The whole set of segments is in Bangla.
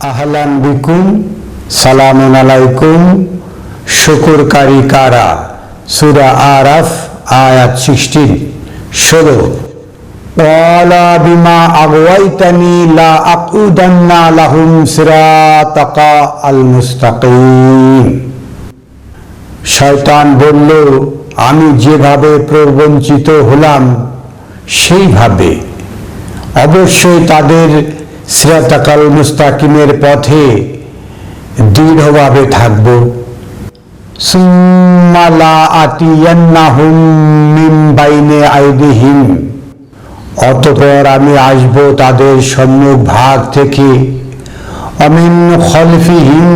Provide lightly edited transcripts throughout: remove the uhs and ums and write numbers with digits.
আহলান বিকুম, সালামুন আলাইকুম। শুকরকারী কারা? সূরা আরাফ আয়াত 16। ক্বালা বিমা আগওয়াইতানি লা আকুদান্না লাহুম সিরাতাকা আল মুস্তাকিম। শয়তান বলল, আমি যেভাবে প্রবঞ্চিত হলাম সেইভাবে অবশ্যই তাদের সিরাতাকাল মুস্তাকিমের পথে দৃঢ়ভাবে থাকব। সুম্মা লা আতিয়ান্নাহুম মিন বাইনি আইদিহিম, অতঃপর আমি আসব তাদের সম্মুখ ভাগ থেকে, অমিন খলফিহিম,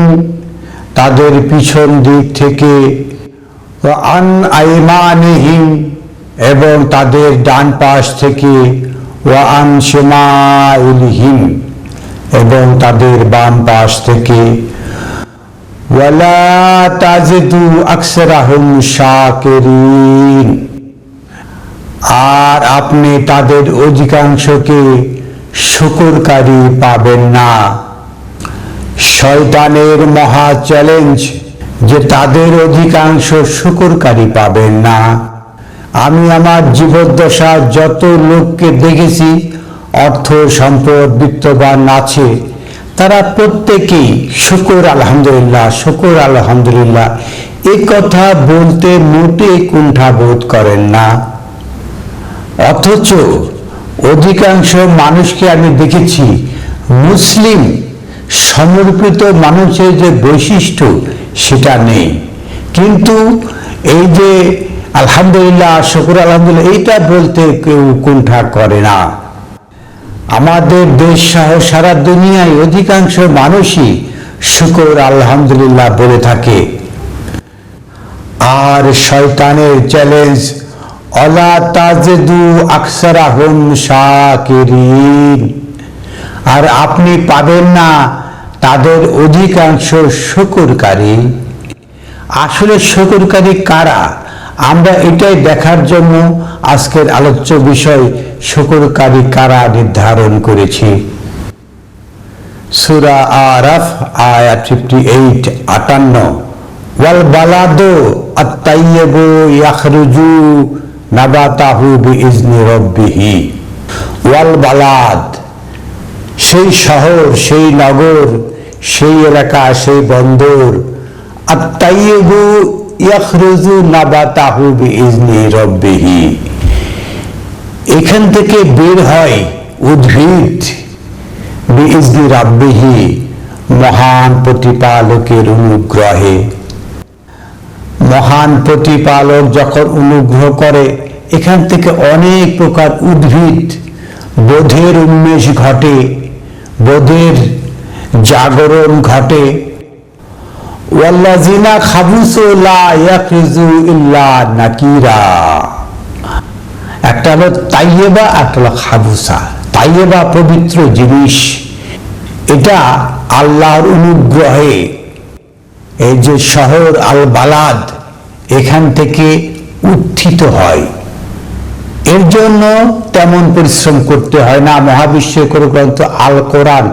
তাদের পিছন দিক থেকে, ওয়া আন আইমানিহিম, এবং তাদের ডান পাশ থেকে, ওয়া আন শিমাইলিহিম, এবং তাদের বাম পাশ থেকে। ওয়ালা তাজিদু আকসারাহুম শাকিরিন, আর আপনি তাদের অধিকাংশকে শুকরকারী পাবেন না। শয়তানের মহা চ্যালেঞ্জ যে তাদের অধিকাংশ শুকরকারী পাবেন না। আমি আমার জীবদ্দশা যত লোককে দেখেছি অর্থ সম্পদ বিত্তবান আছে, তারা প্রত্যেকেই শুকর আলহামদুলিল্লাহ, শুকর আলহামদুলিল্লাহ এ কথা বলতে মোটে কুণ্ঠাবোধ করেন না। অথচ অধিকাংশ মানুষকে আমি দেখেছি মুসলিম সমর্পিত মানুষের যে বৈশিষ্ট্য সেটা নেই, কিন্তু এই যে আলহামদুলিল্লাহ, শুকর আলহামদুলিল্লাহ এইটা বলতে কেউ কুণ্ঠা করে না। আমাদের দেশ সহ সারা দুনিয়ায় অধিকাংশ মানুষই শুকর আলহামদুলিল্লাহ বলে থাকে। আর শয়তানের চ্যালেঞ্জ, অলা তাজিদু আকসারাহুম শাকিরিন, আর আপনি পাবেন না তাদের অধিকাংশ শুকরকারী। আসলে শুকরকারী কারা, আমরা এটাই দেখার জন্য আজকের আলোচ্য বিষয় শুকরকারী কারা নির্ধারণ করেছি। সূরা আরাফ আয়াত 58। ওয়াল বালাদু আত-তাইয়্যিবু ইয়াখরুজু নাবাতাহু বিইজনি রাব্বিহি। ওয়াল বালাদ, সেই শহর, সেই নগর, সেই এলাকা, সেই বন্দর, আত-তাইয়্যিবু ইয়াখরুজু নাবাতাহু বিইজনি রাব্বিহি, এখান থেকে বের হয় উদ্ভিদ, বিইজনি রাব্বিহি, মহান প্রতিপালকের অনুগ্রহে। মহান প্রতিপালক যখন অনুগ্রহ করে, এখান থেকে অনেক প্রকার উদ্ভিদ বোধের উন্মেষ ঘটে, বোধের জাগরণ ঘটে। ওয়াল্লাযিনা খাবুসু লা ইয়াখরুজু ইল্লা নাকিরা, একটা হলো তাইয়েবা, একটা হলো খাবুসা। তাইয়েবা পবিত্র জিনিস, এটা আল্লাহর অনুগ্রহে এই যে শহর আল বালাদ এখান থেকে উত্থিত হয়। এর জন্য তেমন পরিশ্রম করতে হয় না। মহাবিশ্বের কোনো গ্রন্থ আল কোরআন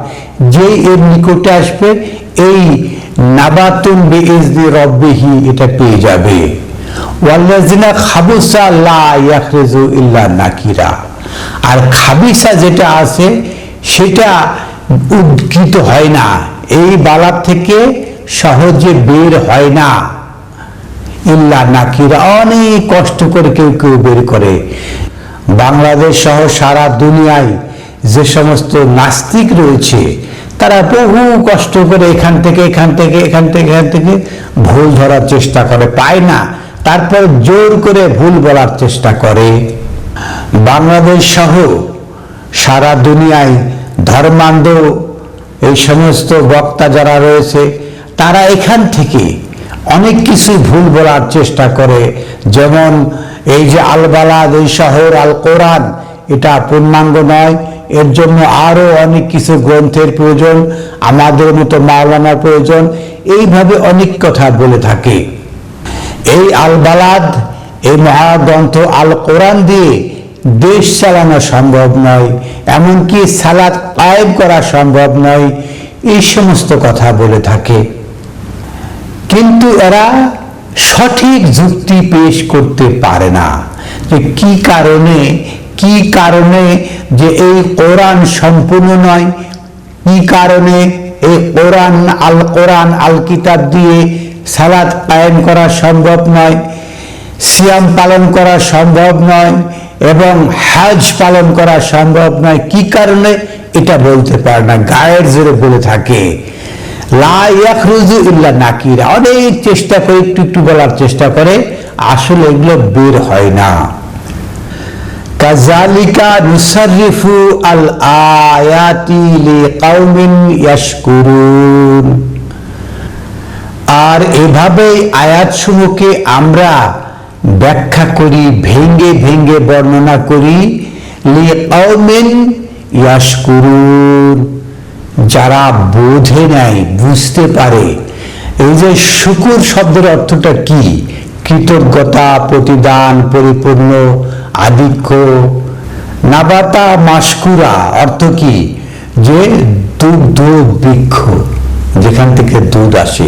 যে এর নিকটে আসবে, এই নাবাতুন বিইজনি রাব্বিহি এটা পেয়ে যাবে। ওয়াল্লাযিনা খাবুসা লা ইয়াখরুজু ইল্লা নাকিরা, আর খাবিসা যেটা আছে সেটা উদ্গীত হয় না, এই বালাদ থেকে সহজে বের হয় না। ইল্লা নাকিরা, অনেক কষ্ট করে কেউ কেউ বের করে। বাংলাদেশ সহ সারা দুনিয়ায় যে সমস্ত নাস্তিক রয়েছে, তারা বহু কষ্ট করে এখান থেকে ভুল ধরার চেষ্টা করে, পায় না, তারপর জোর করে ভুল বলার চেষ্টা করে। বাংলাদেশ সহ সারা দুনিয়ায় ধর্মান্ধ এই সমস্ত বক্তা যারা রয়েছে, তারা এখান থেকে অনেক কিছু ভুল বলার চেষ্টা করে। যেমন এই যে আল বালাদ, এই শহর আল কোরআন, এটা পূর্ণাঙ্গ নয়, এর জন্য আরো অনেক কিছু গ্রন্থের প্রয়োজন, আমাদের মতো মাওলানার প্রয়োজন, এইভাবে অনেক কথা বলে থাকে। এই আল বালাদ, এই মহাগ্রন্থ আল কোরআন দিয়ে দেশ চালানো সম্ভব নয়, এমনকি সালাত কায়েম করা সম্ভব নয়। এই সমস্ত কথা বলে থাকে, কিন্তু এরা সঠিক যুক্তি পেশ করতে পারে না যে কি কারণে যে এই কোরআন সম্পূর্ণ নয়, কি কারণে এই কোরআন আল কিতাব দিয়ে সালাত কায়েম করা সম্ভব নয়, সিয়াম পালন করা সম্ভব নয় এবং হজ পালন করা সম্ভব নয়। কি কারণে এটা বলতে পারে না, গায়ের জোরে বলে থাকে। লা ইয়াখরুজু ইল্লা নাকিরা, অনেক চেষ্টা করে একটু বলার চেষ্টা করে, আসলে এগুলো বের হয় না। কাযালিকা নুসাররিফু আল আয়াতি লিকাউমিন ইয়াশকুরুন, আর এভাবে আয়াতসমূহকে আমরা ব্যাখ্যা করি, ভেঙ্গে ভেঙ্গে বর্ণনা করি, লিকাউমিন ইয়াশকুরুন, যারা বোঝে নেয়, বুঝতে পারে। এই যে শুকুর শব্দের অর্থটা কি? কৃতজ্ঞতা, প্রতিদান, পরিপূর্ণ, আধিক্য। নাবাতা মাশকুরা অর্থ কি? যে দুগ্ধ বৃক্ষ, যেখান থেকে দুধ আসে,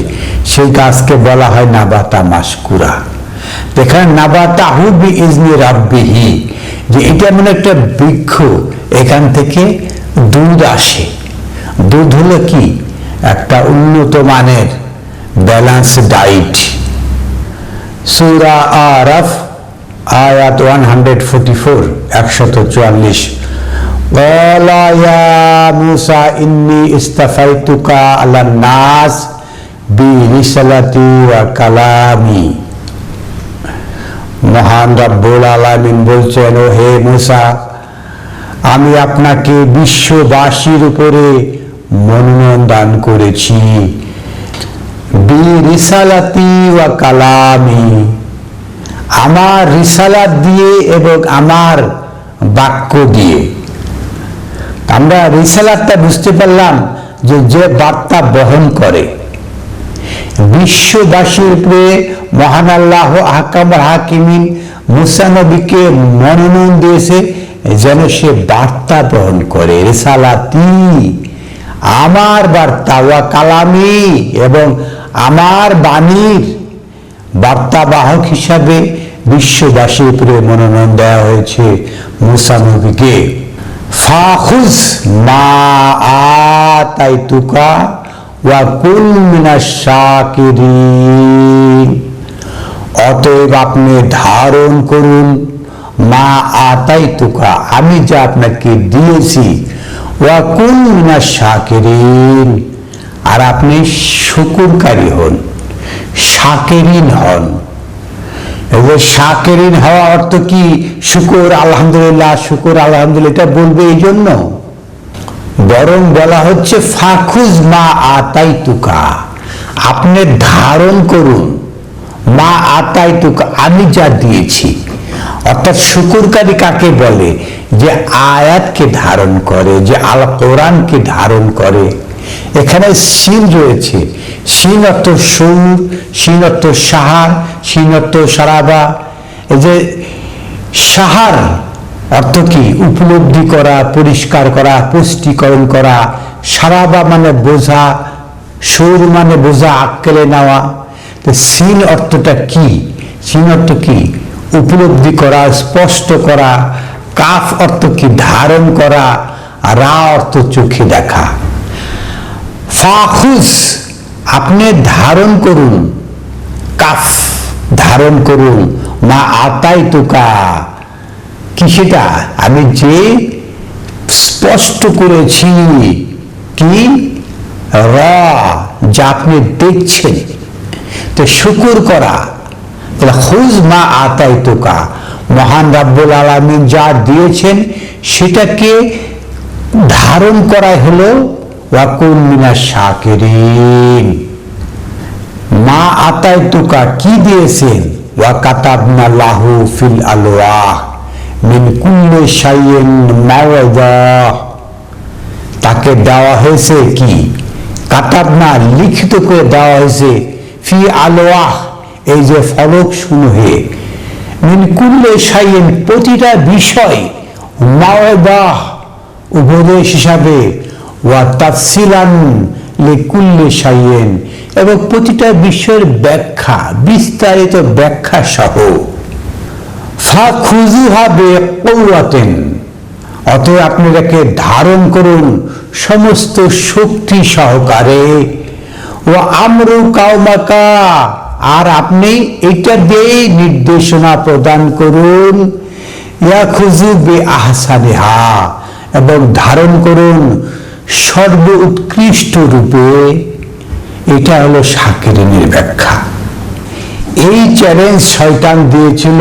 সেই গাছকে বলা হয় নাবাতা মাশকুরা। এখানে নাবাতাহু বিইজনি রাব্বিহি, যে এটা মানে একটা বৃক্ষ, এখান থেকে দুধ আসে। দুধ হলো কি? একটা উন্নত মানের ব্যালেন্স ডায়েট। সূরা আরাফ আয়াত 144, 144। ক্বালা ইয়া মূসা ইন্নী ইসতাফাইতুকা আলান নাস বিরিসালাতি ওয়া কালামি। মহান রব্বুল আলামিন বলছেন, ও হে মূসা, আমি আপনাকে বিশ্ববাসীর উপরে মনোনয়ন দান করেছি, বিরিসালাতি ওয়া কালামি, আমার রিসালাত দিয়ে এবং আমার বাক্য দিয়ে। আমরা রিসালাতটা বুঝতে পারলাম যে বার্তা বহন করে। বিশ্ববাসীর উপরে মহান আল্লাহ আহকামুল হাকিমিন মূসা নবীকে মনোনয়ন দিয়েছে যেন সে বার্তা বহন করে। রিসালাতি, আমার বার্তা, ওয়া কালামি, এবং আমার বাণীর বার্তাবাহক হিসাবে বিশ্ববাসীর উপরে মনোনয়ন দেওয়া হয়েছে মূসা নবীকে। ফাখুজ মা আতাইতুকা ওয়া কুন মিনাশ শাকিরিন, অতএব আপনি ধারণ করুন মা আতাইতুকা, আমি যা আপনাকে দিয়েছি, ওয়া কুন মিনাশ শাকিরিন, আর আপনি শুকরকারী হন, শাকিরিন হন। শাকিরিন হওয়া অর্থ কি? শুকর আলহামদুলিল্লাহ, শুকর আলহামদুলিল্লাহ এটা বলবে এই জন্য, বরং বলা হচ্ছে ফাখুজ মা আতাইতুকা, আপনি ধারণ করুন মা আতাইতুকা, আমি যা দিয়েছি। অর্থাৎ শুকরকারী কাকে বলে? যে আয়াতকে ধারণ করে, যে আল কোরআনকে ধারণ করে। এখানে সিন রয়েছে, সিন অর্থ সুর, সিন অর্থ সাহার, সিন অর্থ সারাবা। এই যে সাহার অর্থ কি? উপলব্ধি করা, পরিষ্কার করা, পুষ্টিকরণ করা। সারাবা মানে বোঝা, সুর মানে বোঝা, আক্কেলে নেওয়া। তো সিন অর্থটা কি? সিন অর্থ কি? উপলব্ধি করা, স্পষ্ট করা। কাফ অর্থ কি? ধারণ করা। রা অর্থ চোখে দেখা। ফাখুজ, আপনি ধারণ করুন, কাফ ধারণ করুন, মা আতাইতুকা, কি সেটা? আমি যে স্পষ্ট করেছি, কি? র, যা আপনি দেখছেন। তো শুকর করা, খুজ মা আতাইতুকা, মহান রাব্বুল আলামিন যা দিয়েছেন সেটাকে ধারণ করাই হলো ওয়া কুন মিনাশ শাকিরিন। মা আতাইতুকা কি দিয়েছেন? ওয়া কাতাবনা লাহু ফিল আলওয়াহ মিন কুল্লি শাইইন মাওয়াদা, তাকে দেওয়া হয়েছে কি? কাতাবনা, লিখিত করে দেওয়া হয়েছে, ফি আলওয়াহ, এই যে ফলক সমূহে, মিন কুল্লি শাইইন, প্রতিটা বিষয়, মাওয়াদা, উপদেশ হিসাবে, ওয়া তাফসিলান লিকুল্লি শাইইন, এবং প্রতিটা বিষয়ের ব্যাখ্যা, বিস্তারিত ব্যাখ্যা সহ। ফাখুযুহা বিকুওয়াতিন, অতএব আপনি এটাকে ধারণ করুন সমস্ত শক্তি সহকারে। ওয়া আমরু কাওমাকা, আর আপনি এটা দিয়ে নির্দেশনা প্রদান করুন। ইয়াখুযু বিআহসানিহা, এবং ধারণ করুন সর্ব উৎকৃষ্ট রূপে। এটা হলো শাকিরিনের ব্যাখ্যা। এই চ্যালেঞ্জ শয়তান দিয়েছিল,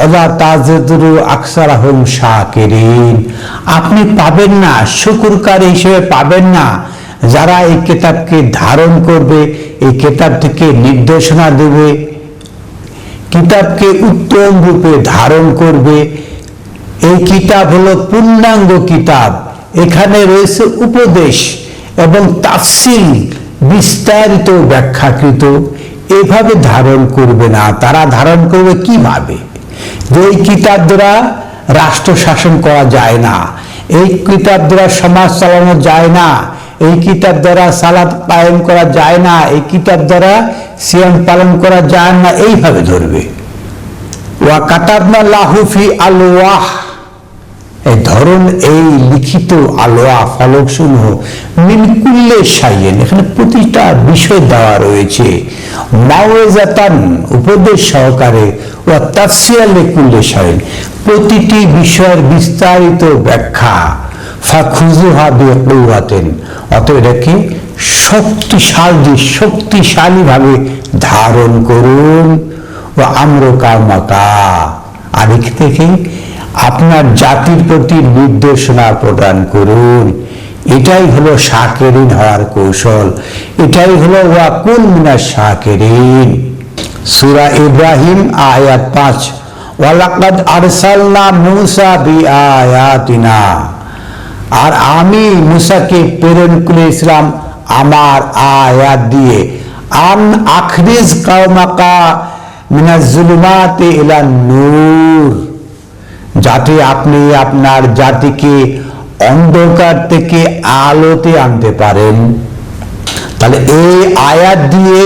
ওয়া তাজিদু আকসারাহুম শাকিরিন, আপনি পাবেন না, শুকরকারী হিসেবে পাবেন না যারা এই কিতাবকে ধারণ করবে, এই কিতাব থেকে নির্দেশনা দেবে, কিতাবকে উত্তম রূপে ধারণ করবে। এই কিতাব হলো পূর্ণাঙ্গ কিতাব, এখানে রয়েছে উপদেশ এবং তাফসীল, বিস্তারিত ব্যাখ্যাকৃত। এভাবে ধারণ করবে না, তারা ধারণ করবে কিভাবে? যে এই কিতাব দ্বারা রাষ্ট্র শাসন করা যায় না, এই কিতাব দ্বারা সমাজ চালানো যায় না, এই কিতাব দ্বারা সালাত কায়েম করা যায় না, এই কিতাব দ্বারা সিয়াম পালন করা যায় না, এইভাবে ধরবে। ওয়া কাতাবনা লাহু ফি আলওয়াহ, এই ধরুন এই লিখিত আলওয়া ফলক সমূহ, মিন কুল্লি শাইইন, এখানে প্রতিটা বিষয় দেওয়া রয়েছে, মাওয়াজাতান, উপদেশ সহকারে, ওয়া তাফসীরাল লিকুল্লি শাইইন, প্রতিটি বিষয়ের বিস্তারিত ব্যাখ্যা। ফাখুযুহা বিকুওয়াতিন, অতএব এটাকে শক্তিশালী ভাবে ধারণ করুন। ওয়া আমরু কাওমাকা, আর এখান থেকে আপনার জাতির প্রতি নির্দেশনা প্রদান করুন। এটাই হলো শাকিরিন হওয়ার কৌশল, এটাই হলো ওয়া কুন মিনাশ শাকিরিন। সূরা ইব্রাহিম আয়াত 5, ওয়া লাকাদ আরসালনা মূসা বিআয়াতিনা, আর আমি মুসাকে প্রেরণ করেছিলাম আমার আয়াত দিয়ে। আন আখরিজ কাওমাকা মিনাজ যুলুমাতি ইলান নূর, যাতে আপনি আপনার জাতিকে অন্ধকার থেকে আলোতে আনতে পারেন। তাহলে এই আয়াত দিয়ে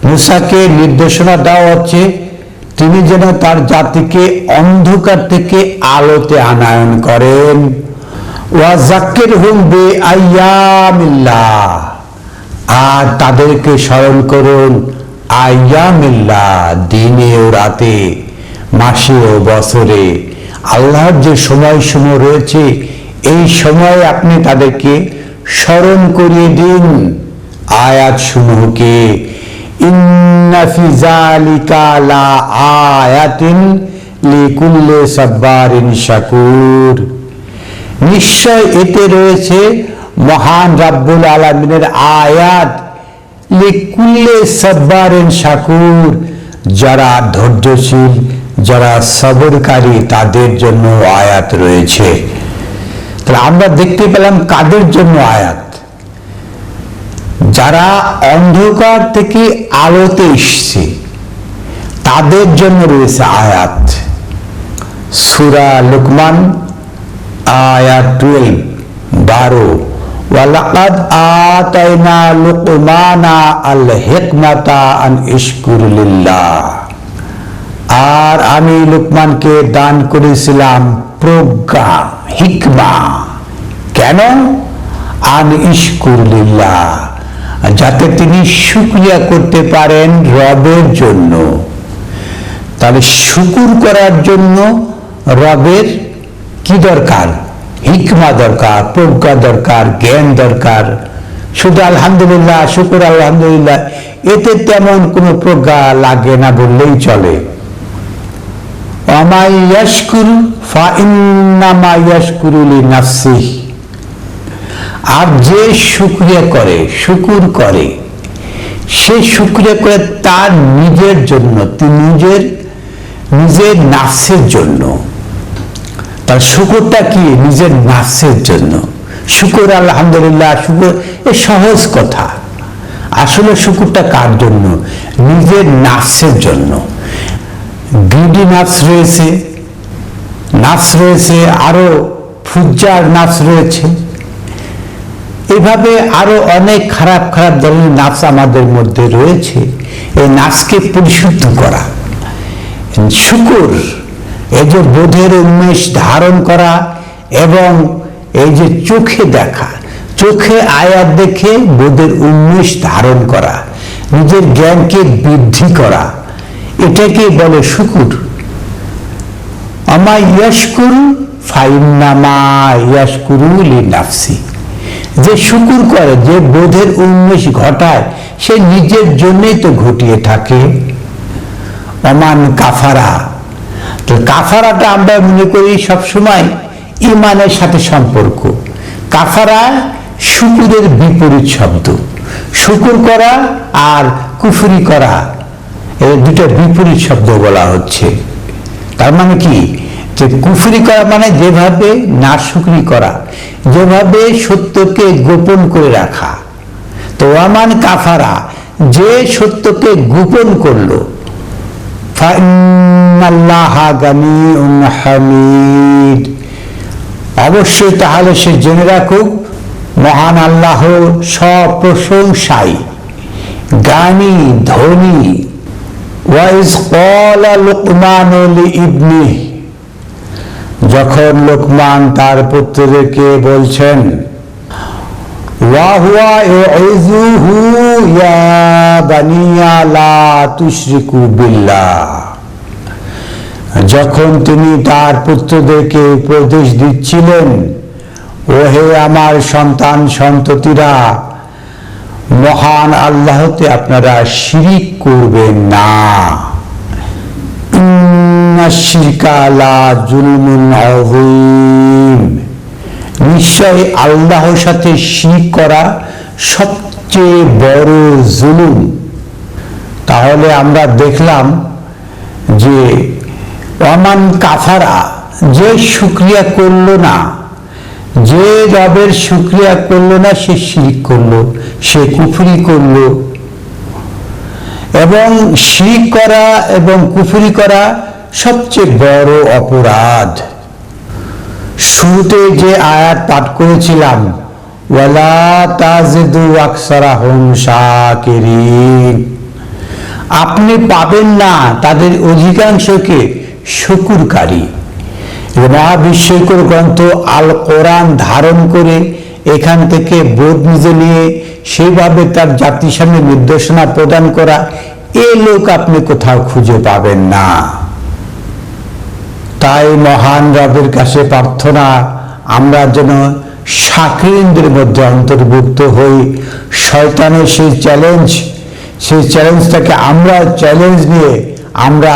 মুসাকে নির্দেশনা দেওয়া হচ্ছে তিনি যেন তার জাতিকে অন্ধকার থেকে আলোতে আনয়ন করেন। ওয়া যাক্কিরহুম বিআইয়ামিল্লাহ, আর তাদেরকে স্মরণ করুন আইয়ামিল্লাহ, দিনে ও রাতে, মাসে ও বছরে আল্লাহর যে সময়সমূহ রয়েছে, এই সময়ে আপনি তাদেরকে স্মরণ করিয়ে দিন আয়াত সমূহকে। ইন্না ফি যালিকা লা আয়াতিন লিকুল্লি সাব্বারিন শাকুর, নিশ্চয় এতে রয়েছে মহান রাব্বুল আলামিনের আয়াত, লিকুল্লি সাব্বারিন শাকুর, যারা ধৈর্যশীল, যারা সবরকারী, তাদের জন্য আয়াত রয়েছে। তাহলে আমরা দেখতে পেলাম কাদের জন্য আয়াত? যারা অন্ধকার থেকে আলোতে এসছে তাদের জন্য রয়েছে আয়াত। সূরা লুকমান আয়াত 12, ওয়া লাকাদ আতাইনা লুকমানা আল হিকমাতা আন ইশকুর লিল্লাহ, আর আমি লুকমানকে দান করেছিলাম প্রজ্ঞা, হিকমা। কেন? আন ইশকুর লিল্লাহ, যাতে তিনি শুকরিয়া করতে পারেন রবের জন্য। তাহলে শুকুর করার জন্য রবের কি দরকার? হিকমা দরকার, প্রজ্ঞা দরকার, জ্ঞান দরকার। শুধু আলহামদুলিল্লাহ, শুকুর আলহামদুলিল্লাহ, এতে তেমন কোনো প্রজ্ঞা লাগে না বললেই চলে। ওয়ামাই ইয়াশকুর ফাইন্নামা ইয়াশকুরু লিনাফসিহি, আর যে শুকরিয়া করে, শুকুর করে, সে শুকরিয়া করে তার নিজের জন্য, নিজের নাফসের জন্য। তার শুকুরটা কি? নিজের নাফসের জন্য। শুকুর আলহামদুলিল্লাহ, শুকুর এ সহজ কথা, আসলে শুকুরটা কার জন্য? নিজের নাফসের জন্য। গ্রিডি নাফস রয়েছে, আরো ফুজ্জার নাফস রয়েছে। এভাবে আরো অনেক খারাপ খারাপ ধরনের নাফস আমাদের মধ্যে রয়েছে। এই নাফসকে পরিশুদ্ধ করা, শুকর, এই যে বোধের উন্মেষ ধারণ করা, এবং এই যে চোখে দেখা, চোখে আয়াত দেখে বোধের উন্মেষ ধারণ করা, নিজের জ্ঞানকে বৃদ্ধি করা, এটাকে বলে শুকুর। আমা ইয়াশকুরু ফাইন্নামা ইয়াশকুরু লিনাফসি, যে শুকুর করে, যে বোধের উন্মেষ ঘটায়, সে নিজের জন্যই তো ঘটিয়ে থাকে। অমান কাফারা, তো কাফারাটা আমরা মনে করি সবসময় ইমানের সাথে সম্পর্ক। কাফারা শুকুরের বিপরীত শব্দ। শুকুর করা আর কুফরি করা, এই দুটো বিপরীত শব্দ বলা হচ্ছে। তার মানে কি, যে কুফরি করা মানে যেভাবে নাশুকরি করা, যেভাবে সত্যকে গোপন করে রাখা। তো ওয়ামান কাফারা, যে সত্যকে গোপন করলো, ফাইন্নাল্লাহা গানিয়ুন হামিদ, অবশ্যই তাহলে সে জেনে রাখুক মহান আল্লাহ সপ্রশংসাই, গানি, ধনী। ওয়াইজ ক্বালা লুকমানু লিইবনিহি, যখন লোকমান তার পুত্রকে বলছেন, ওয়া হুয়া ইয়াইযুহু ইয়া বানিয়া লা তুশরিকু বিল্লাহ, যখন তিনি তার পুত্রদেরকে উপদেশ দিচ্ছিলেন, ওহে আমার সন্তান সন্ততিরা, মহান আল্লাহতে আপনারা শিরিক করবেন না। ইন্নাশ-শিরকা লা যুলমুন আযীম, নিশ্চয় আল্লাহর সাথে শিরক করা সবচেয়ে বড় জুলুম। তাহলে আমরা দেখলাম যে ওয়ামান কাফারা, যে শুকরিয়া করলো না, যে রবের শুকরিয়া করলো না, সে শিরক করলো, সে কুফরি করলো। এবং শিরক করা এবং কুফরি করা সবচেয়ে বড় অপরাধ। শুরুতে যে আয়াত পাঠ করেছিলাম, ওয়ালা তাজিদু আকসারাহুম শাকিরিন, আপনি পাবেন না তাদের অধিকাংশকে শুকুরকারী। মহাবিস্ময়কর গ্রন্থ আল কোরআন ধারণ করে এখান থেকে বোধ নিজে নিয়ে সেইভাবে তার জাতির সামনে নির্দেশনা প্রদান করা, এ লোক আপনি কোথাও খুঁজে পাবেন না। তাই মহান রবের কাছে প্রার্থনা, আমরা যেন শাকিরদের মধ্যে অন্তর্ভুক্ত হই। শয়তানের সেই চ্যালেঞ্জটাকে আমরা চ্যালেঞ্জ নিয়ে আমরা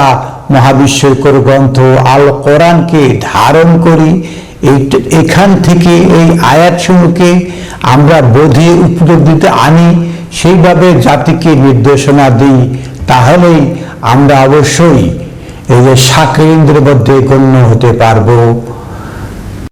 মহাবিস্ময়কর গ্রন্থ আল কোরআনকে ধারণ করি। এখান থেকে এই আয়াতসমূহকে আমরা বোধে উপলব্ধিতে আনি, সেইভাবে জাতিকে নির্দেশনা দিই, তাহলেই আমরা অবশ্যই এই যে শাকিরদের মধ্যে গণ্য হতে পারবো।